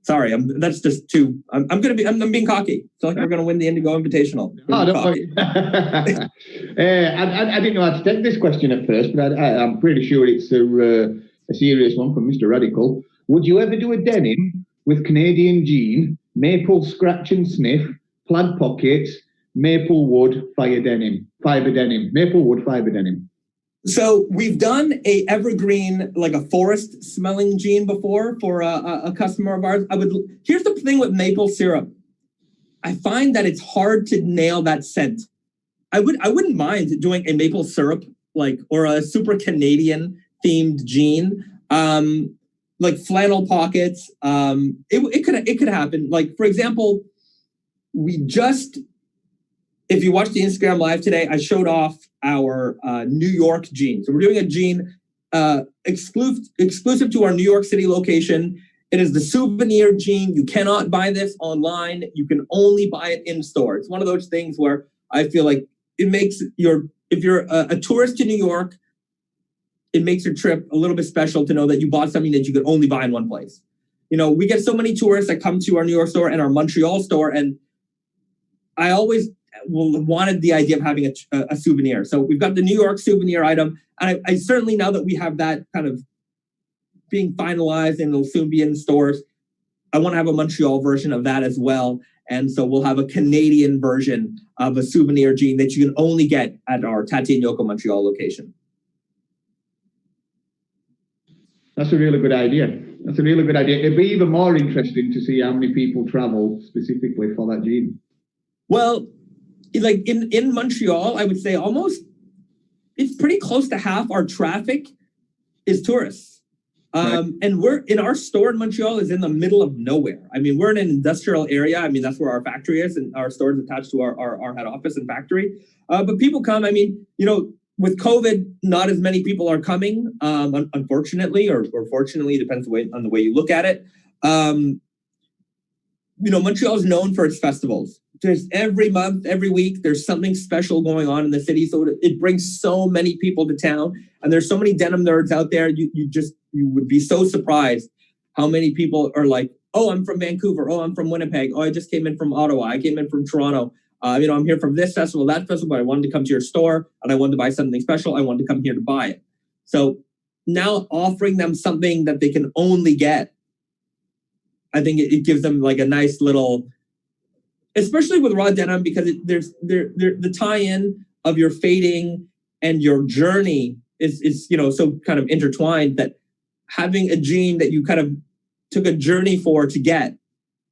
Sorry, that's just too. I'm being cocky. It's like we're gonna win the Indigo Invitational. I didn't know how to take this question at first, but I'm pretty sure it's a serious one from Mr. Radical. Would you ever do a denim with Canadian jean, maple scratch and sniff, plaid pockets, maple wood fiber denim, maple wood fiber denim? So we've done a evergreen, a forest smelling jean before for a customer of ours. Here's the thing with maple syrup. I find that it's hard to nail that scent. I wouldn't mind doing a maple syrup, or a super Canadian themed jean, flannel pockets. It could happen. For example, if you watch the Instagram live today, I showed off our New York jean. So we're doing a jean exclusive to our New York City location. It is the souvenir jean. You cannot buy this online. You can only buy it in store. It's one of those things where I feel like it makes if you're a tourist to New York, it makes your trip a little bit special to know that you bought something that you could only buy in one place. We get so many tourists that come to our New York store and our Montreal store, and I always wanted the idea of having a souvenir. So we've got the New York souvenir item. And I certainly, now that we have that kind of being finalized and it'll soon be in stores, I want to have a Montreal version of that as well. And so we'll have a Canadian version of a souvenir jean that you can only get at our Tati and Yoko Montreal location. That's a really good idea. It'd be even more interesting to see how many people travel specifically for that jean. Well, in Montreal, I would say it's pretty close to half our traffic is tourists. Right. And we're in our store in Montreal is in the middle of nowhere. I mean, we're in an industrial area. I mean, that's where our factory is, and our store is attached to our head office and factory. But people come. I mean, with COVID, not as many people are coming, unfortunately, or fortunately, depends on the way you look at it. Montreal is known for its festivals. There's every month, every week, there's something special going on in the city. So it brings so many people to town. And there's so many denim nerds out there. You would be so surprised how many people are oh, I'm from Vancouver. Oh, I'm from Winnipeg. Oh, I just came in from Ottawa. I came in from Toronto. I'm here from this festival, that festival, but I wanted to come to your store and I wanted to buy something special. I wanted to come here to buy it. So now offering them something that they can only get, I think it gives them a nice little, especially with raw denim, because there's the tie-in of your fading and your journey is so kind of intertwined, that having a jean that you kind of took a journey to get,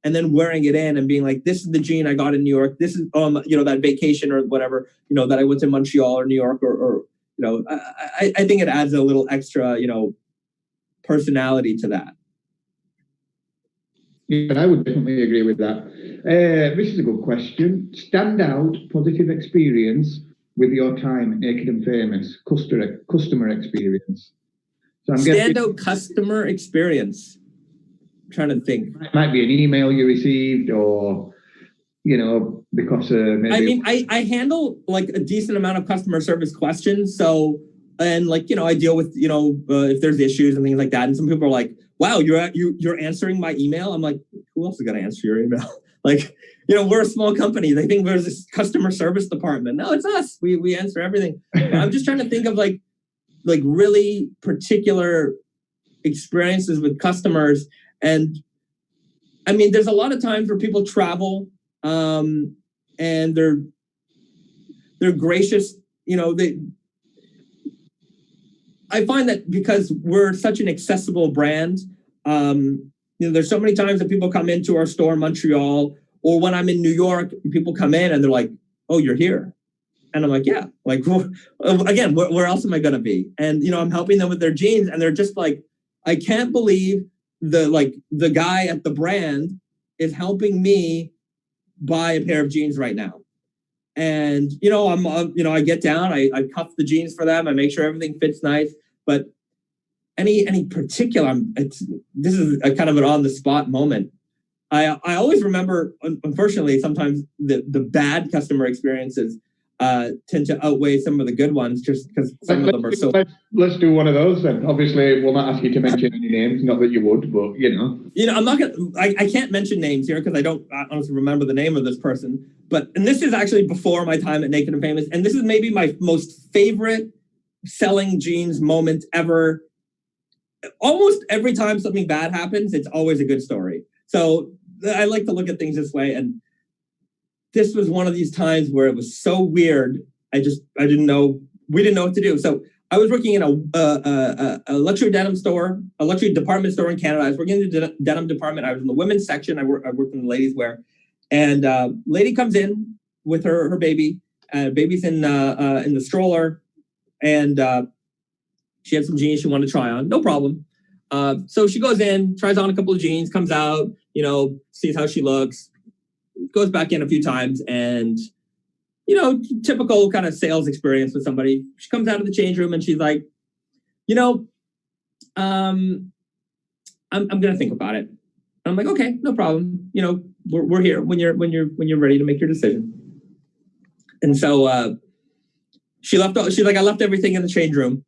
and then wearing it in and being this is the jean I got in New York. This is that vacation or whatever that I went to Montreal or New York or I think it adds a little extra personality to that. Yeah, I would definitely agree with that. This is a good question. Standout positive experience with your time at Naked and Famous, customer experience. So I'm standout customer experience. I'm trying to think. It might be an email you received, or because maybe. I mean, I handle like a decent amount of customer service questions. So, and like I deal with if there's issues and things like that. And some people are like, "Wow, you're answering my email." I'm like, "Who else is gonna answer your email?" Like, we're a small company. They think there's this customer service department. No, it's us. We answer everything. I'm just trying to think of like really particular experiences with customers. And I mean, there's a lot of times where people travel, and they're gracious. I find that because we're such an accessible brand, there's so many times that people come into our store in Montreal, or when I'm in New York, people come in and they're like, "Oh, you're here." And I'm like, "Yeah." Like, again, where else am I going to be? And, I'm helping them with their jeans, and they're just like, "I can't believe the guy at the brand is helping me buy a pair of jeans right now." And, I get down, I cuff the jeans for them. I make sure everything fits nice. But any particular, this is a kind of an on the spot moment. I always remember, unfortunately, sometimes the bad customer experiences tend to outweigh some of the good ones, just because some of them are so. Let's do one of those then. Obviously, we'll not ask you to mention any names. Not that you would, but I'm not gonna. I can't mention names here because I don't honestly remember the name of this person. And this is actually before my time at Naked and Famous, and this is maybe my most favorite selling jeans moment ever. Almost every time something bad happens, it's always a good story. So I like to look at things this way, and this was one of these times where it was so weird. I didn't know. We didn't know what to do. So I was working in a luxury denim store, a luxury department store in Canada. I was working in the denim department. I was in the women's section. I worked in the ladies' wear. And lady comes in with her baby. Baby's in the stroller, and she had some jeans she wanted to try on. No problem. So she goes in, tries on a couple of jeans, comes out, sees how she looks, goes back in a few times, and typical kind of sales experience with somebody. She comes out of the change room and she's like, I'm gonna think about it. And I'm like, okay, no problem. We're here when you're ready to make your decision. And so she left. She's like, I left everything in the change room.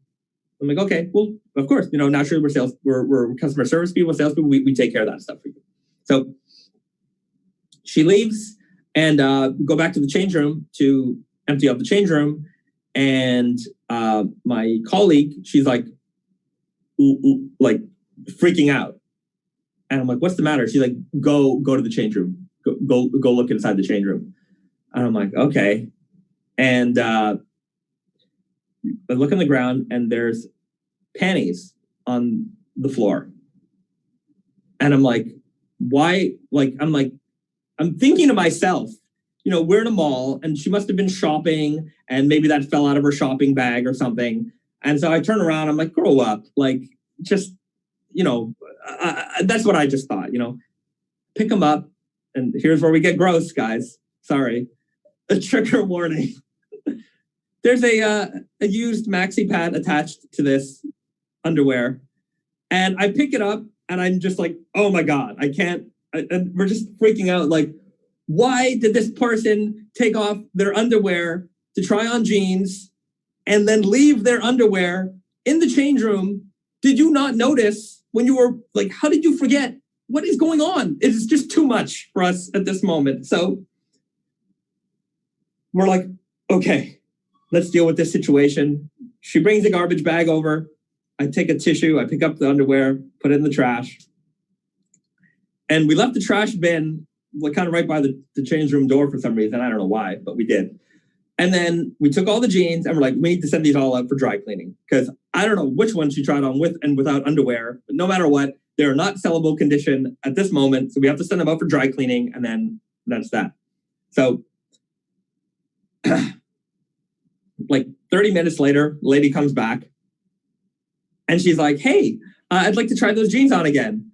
I'm like, okay, well, of course, naturally we're customer service people, salespeople. We take care of that stuff for you. So she leaves, and go back to the change room to empty out the change room. And my colleague, she's like freaking out. And I'm like, what's the matter? She's like, go to the change room. Go look inside the change room. And I'm like, okay. And I look on the ground, and there's panties on the floor. And I'm like, why? I'm thinking to myself, we're in a mall, and she must have been shopping, and maybe that fell out of her shopping bag or something. And so I turn around, I'm like, grow up. Just, that's what I just thought, pick them up. And here's where we get gross, guys. Sorry. A trigger warning. There's a used maxi pad attached to this underwear. And I pick it up, and I'm just like, oh my God, I can't. And we're just freaking out. Like, why did this person take off their underwear to try on jeans and then leave their underwear in the change room? Did you not notice when you were like, how did you forget? What is going on? It is just too much for us at this moment. So we're like, okay, let's deal with this situation. She brings a garbage bag over. I take a tissue. I pick up the underwear, put it in the trash. And we left the trash bin kind of right by the change room door for some reason. I don't know why, but we did. And then we took all the jeans, and we're like, we need to send these all out for dry cleaning, because I don't know which one she tried on with and without underwear. But no matter what, they're not sellable condition at this moment. So we have to send them out for dry cleaning, and then that's that. So 30 minutes later, lady comes back, and she's like, hey, I'd like to try those jeans on again.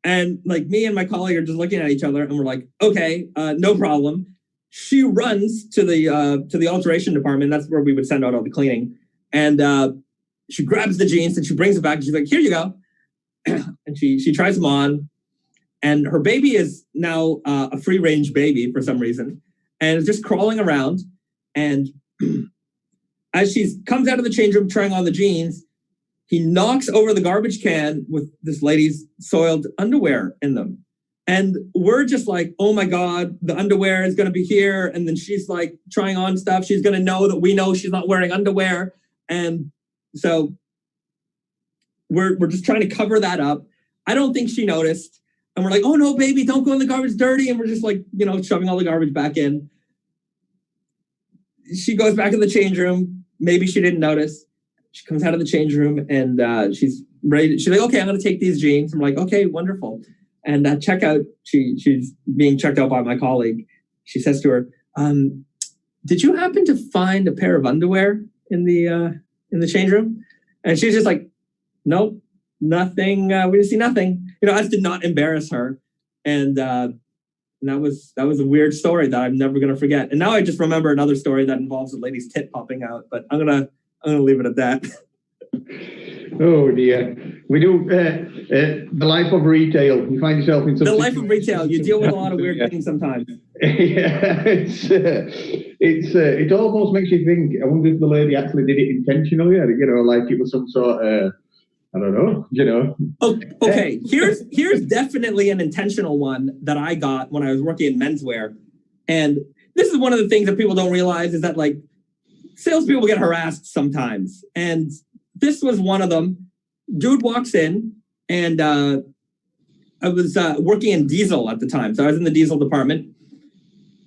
And me and my colleague are just looking at each other, and we're like, okay, no problem. She runs to the alteration department. That's where we would send out all the cleaning. And she grabs the jeans and she brings it back. And she's like, here you go. And she tries them on. And her baby is now a free-range baby for some reason. And is just crawling around. And as she comes out of the change room trying on the jeans, he knocks over the garbage can with this lady's soiled underwear in them. And we're just like, oh my God, the underwear is going to be here. And then she's like trying on stuff. She's going to know that we know she's not wearing underwear. And so we're just trying to cover that up. I don't think she noticed. And we're like, oh no, baby, don't go in the garbage, dirty. And we're just like, shoving all the garbage back in. She goes back in the change room. Maybe she didn't notice. She comes out of the change room and she's ready. She's like, okay, I'm going to take these jeans. I'm like, okay, wonderful. And at checkout, she's being checked out by my colleague. She says to her, did you happen to find a pair of underwear in the change room? And she's just like, nope, nothing. We didn't see nothing. As to not embarrass her. And that was a weird story that I'm never going to forget. And now I just remember another story that involves a lady's tit popping out. But I'm gonna leave it at that. Oh dear. We do the life of retail. You find yourself in some. The life of retail. You deal with a lot of weird things sometimes. Yeah, it almost makes you think. I wonder if the lady actually did it intentionally, or like it was some sort of. I don't know. Oh, okay. Here's definitely an intentional one that I got when I was working in menswear, and this is one of the things that people don't realize is that like salespeople get harassed sometimes, and this was one of them. Dude walks in, and I was working in Diesel at the time, so I was in the Diesel department.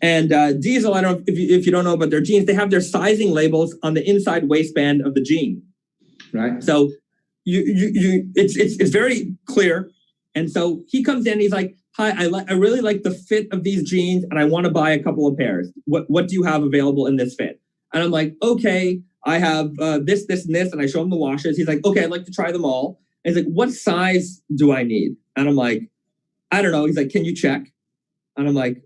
And Diesel, I don't know if you don't know about their jeans, they have their sizing labels on the inside waistband of the jean. Right. So it's very clear. And so he comes in, he's like, hi, I really like the fit of these jeans and I want to buy a couple of pairs. What do you have available in this fit? And I'm like, okay, I have this, and this. And I show him the washes. He's like, okay, I'd like to try them all. And he's like, what size do I need? And I'm like, I don't know. He's like, can you check? And I'm like,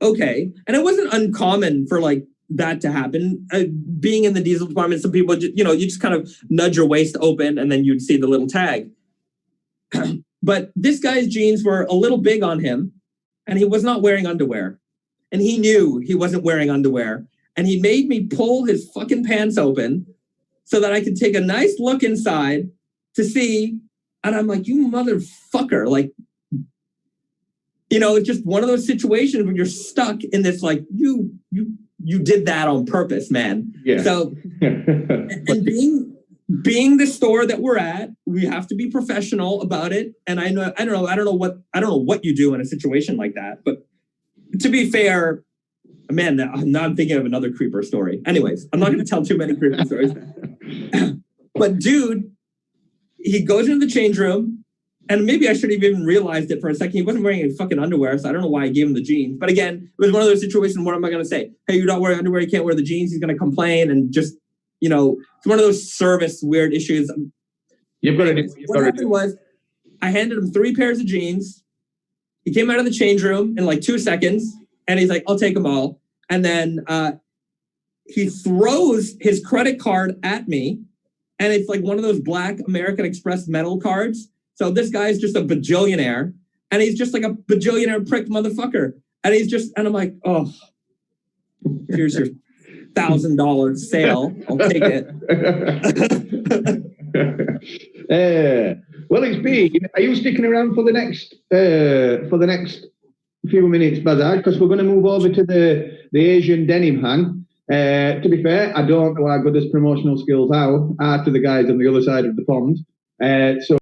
okay. And it wasn't uncommon for like that to happen. Being in the Diesel department, some people, you just kind of nudge your waist open and then you'd see the little tag. But this guy's jeans were a little big on him and he was not wearing underwear. And he knew he wasn't wearing underwear. And he made me pull his fucking pants open so that I could take a nice look inside to see. And I'm like, you motherfucker. Like, it's just one of those situations when you're stuck in this, like, you did that on purpose, man. Yeah. So, and being the store that we're at, we have to be professional about it. And I don't know what you do in a situation like that. But to be fair, man, now I'm thinking of another creeper story. Anyways, I'm not going to tell too many creeper stories. But dude, he goes into the change room, and maybe I should have even realized it for a second. He wasn't wearing any fucking underwear, so I don't know why I gave him the jeans. But again, it was one of those situations. What am I going to say? Hey, you're not wearing underwear. You can't wear the jeans. He's going to complain, and just it's one of those service weird issues. What happened was, I handed him 3 pairs of jeans. He came out of the change room in like 2 seconds. And he's like, I'll take them all. And then he throws his credit card at me. And it's like one of those black American Express metal cards. So this guy's just a bajillionaire. And he's just like a bajillionaire prick motherfucker. And I'm like, oh, here's your $1,000 sale. I'll take it. Well, it's been. Are you sticking around for the next few minutes, Bazard? Because we're going to move over to the Asian denim hang. To be fair, I don't know how good his promotional skills are to the guys on the other side of the pond. So